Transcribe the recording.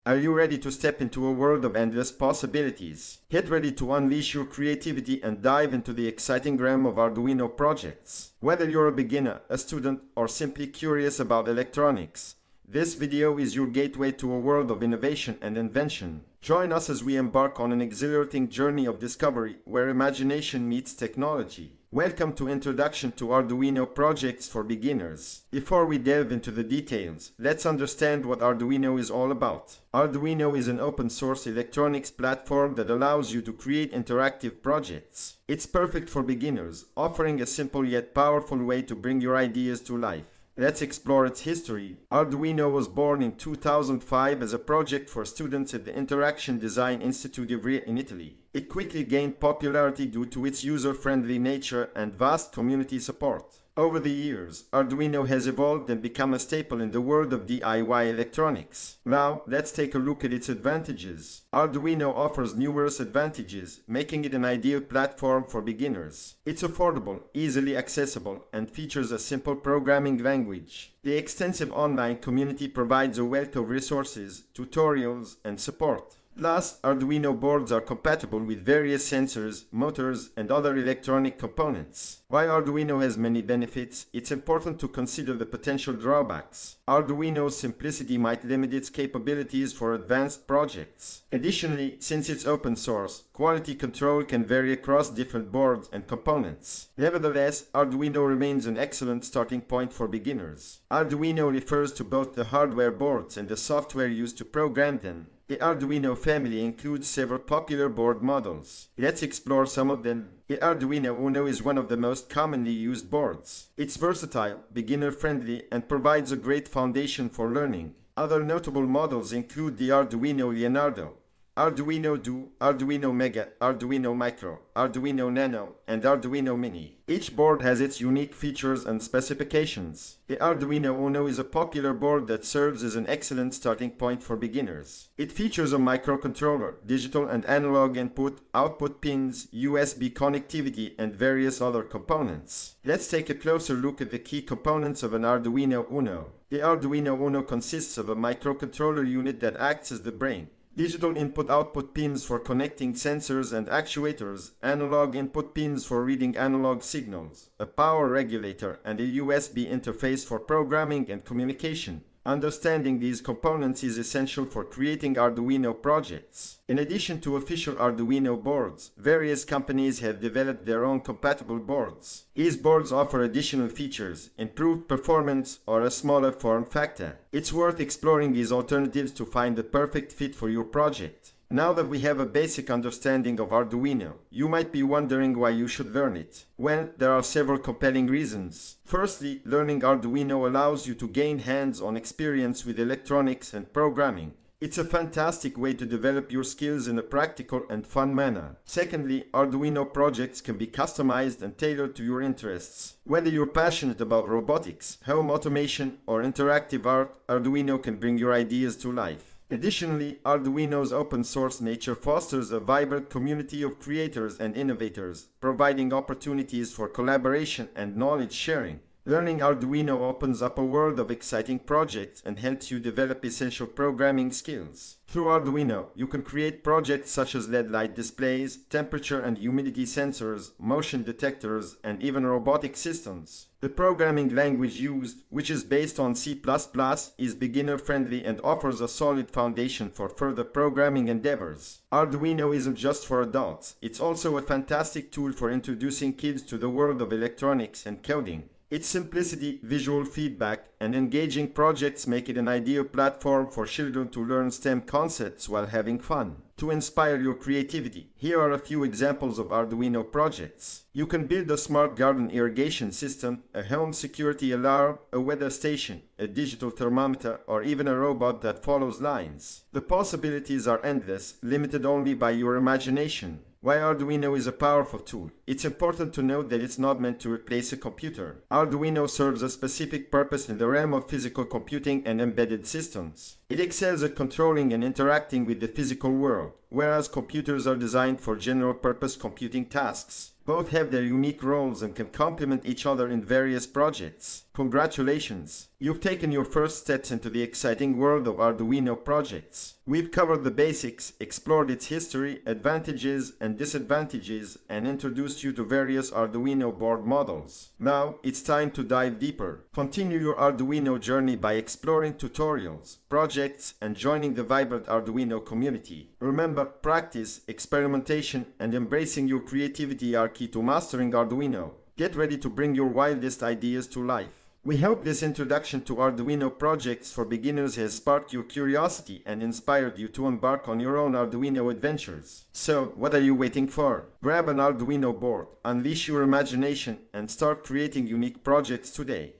Are you ready to step into a world of endless possibilities? Get ready to unleash your creativity and dive into the exciting realm of Arduino projects. Whether you're a beginner, a student, or simply curious about electronics, this video is your gateway to a world of innovation and invention. Join us as we embark on an exhilarating journey of discovery where imagination meets technology. Welcome to Introduction to Arduino Projects for Beginners. Before we delve into the details, let's understand what Arduino is all about. Arduino is an open-source electronics platform that allows you to create interactive projects. It's perfect for beginners, offering a simple yet powerful way to bring your ideas to life. Let's explore its history. Arduino was born in 2005 as a project for students at the Interaction Design Institute in Italy. It quickly gained popularity due to its user-friendly nature and vast community support. Over the years, Arduino has evolved and become a staple in the world of DIY electronics. Now, let's take a look at its advantages. Arduino offers numerous advantages, making it an ideal platform for beginners. It's affordable, easily accessible, and features a simple programming language. The extensive online community provides a wealth of resources, tutorials, and support. Plus, Arduino boards are compatible with various sensors, motors, and other electronic components. While Arduino has many benefits, it's important to consider the potential drawbacks. Arduino's simplicity might limit its capabilities for advanced projects. Additionally, since it's open source, quality control can vary across different boards and components. Nevertheless, Arduino remains an excellent starting point for beginners. Arduino refers to both the hardware boards and the software used to program them. The Arduino family includes several popular board models. Let's explore some of them. The Arduino Uno is one of the most commonly used boards. It's versatile, beginner-friendly, and provides a great foundation for learning. Other notable models include the Arduino Leonardo, Arduino Duo, Arduino Mega, Arduino Micro, Arduino Nano, and Arduino Mini. Each board has its unique features and specifications. The Arduino Uno is a popular board that serves as an excellent starting point for beginners. It features a microcontroller, digital and analog input, output pins, USB connectivity, and various other components. Let's take a closer look at the key components of an Arduino Uno. The Arduino Uno consists of a microcontroller unit that acts as the brain. Digital input-output pins for connecting sensors and actuators, analog input pins for reading analog signals, a power regulator, and a USB interface for programming and communication. Understanding these components is essential for creating Arduino projects. In addition to official Arduino boards, various companies have developed their own compatible boards. These boards offer additional features, improved performance, or a smaller form factor. It's worth exploring these alternatives to find the perfect fit for your project. Now that we have a basic understanding of Arduino, you might be wondering why you should learn it. Well, there are several compelling reasons. Firstly, learning Arduino allows you to gain hands-on experience with electronics and programming. It's a fantastic way to develop your skills in a practical and fun manner. Secondly, Arduino projects can be customized and tailored to your interests. Whether you're passionate about robotics, home automation, or interactive art, Arduino can bring your ideas to life. Additionally, Arduino's open-source nature fosters a vibrant community of creators and innovators, providing opportunities for collaboration and knowledge sharing. Learning Arduino opens up a world of exciting projects and helps you develop essential programming skills. Through Arduino, you can create projects such as LED light displays, temperature and humidity sensors, motion detectors, and even robotic systems. The programming language used, which is based on C++, is beginner-friendly and offers a solid foundation for further programming endeavors. Arduino isn't just for adults, it's also a fantastic tool for introducing kids to the world of electronics and coding. Its simplicity, visual feedback, and engaging projects make it an ideal platform for children to learn STEM concepts while having fun. To inspire your creativity, here are a few examples of Arduino projects. You can build a smart garden irrigation system, a home security alarm, a weather station, a digital thermometer, or even a robot that follows lines. The possibilities are endless, limited only by your imagination. While Arduino is a powerful tool, it's important to note that it's not meant to replace a computer. Arduino serves a specific purpose in the realm of physical computing and embedded systems. It excels at controlling and interacting with the physical world, whereas computers are designed for general-purpose computing tasks. Both have their unique roles and can complement each other in various projects. Congratulations! You've taken your first steps into the exciting world of Arduino projects. We've covered the basics, explored its history, advantages and disadvantages, and introduced you to various Arduino board models. Now, it's time to dive deeper. Continue your Arduino journey by exploring tutorials, projects, and joining the vibrant Arduino community. Remember, practice, experimentation, and embracing your creativity are key to mastering Arduino. Get ready to bring your wildest ideas to life. We hope this introduction to Arduino projects for beginners has sparked your curiosity and inspired you to embark on your own Arduino adventures. So, what are you waiting for? Grab an Arduino board, unleash your imagination, and start creating unique projects today.